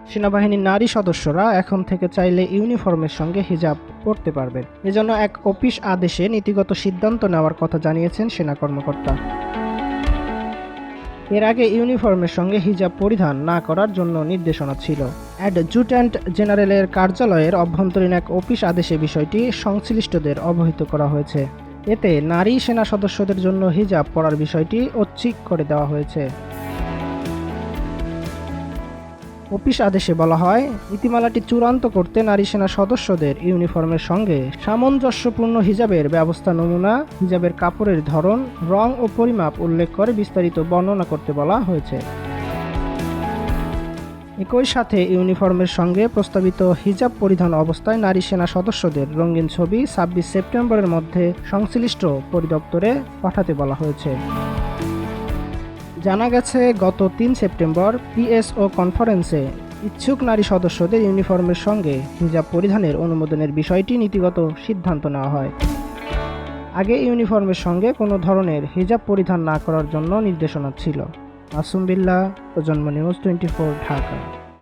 সেনাবাহিনীর নারী সদস্যরা এখন থেকে চাইলে ইউনিফর্মের সঙ্গে হিজাব পরতে পারবেন। এজন্য এক অফিস আদেশে নীতিগত সিদ্ধান্ত নেওয়ার কথা জানিয়েছেন সেনা কর্মকর্তা। এর আগে ইউনিফর্মের সঙ্গে হিজাব পরিধান না করার জন্য নির্দেশনা ছিল। অ্যাডজুট্যান্ট জেনারেলের কার্যালয়ের অভ্যন্তরীণ এক অফিস আদেশে বিষয়টি সংশ্লিষ্টদের অবহিত করা হয়েছে। এতে নারী সেনা সদস্যদের জন্য হিজাব পরার বিষয়টি ঐচ্ছিক করে দেওয়া হয়েছে। অফিস আদেশে বলা হয়, নীতিমালাটি চূড়ান্ত করতে নারী সেনা সদস্যদের ইউনিফর্মের সঙ্গে সামঞ্জস্যপূর্ণ হিজাবের ব্যবস্থা, নমুনা, হিজাবের কাপড়ের ধরন, রং ও পরিমাপ উল্লেখ করে বিস্তারিত বর্ণনা করতে বলা হয়েছে। একই সাথে ইউনিফর্মের সঙ্গে প্রস্তাবিত হিজাব পরিধান অবস্থায় নারী সেনা সদস্যদের রঙিন ছবি ২৬ সেপ্টেম্বরের মধ্যে সংশ্লিষ্ট পরিদপ্তরে পাঠাতে বলা হয়েছে। জানা গেছে, গত ৩ সেপ্টেম্বর পিএসও কনফারেন্সে ইচ্ছুক নারী সদস্যদের ইউনিফর্মের সঙ্গে হিজাব পরিধানের অনুমোদনের বিষয়টি নীতিগত সিদ্ধান্ত নেওয়া হয়। আগে ইউনিফর্মের সঙ্গে কোনো ধরনের হিজাব পরিধান না করার জন্য নির্দেশনা ছিল। মাসুম বিল্লাহ, প্রজন্ম নিউজ 24, ঢাকা।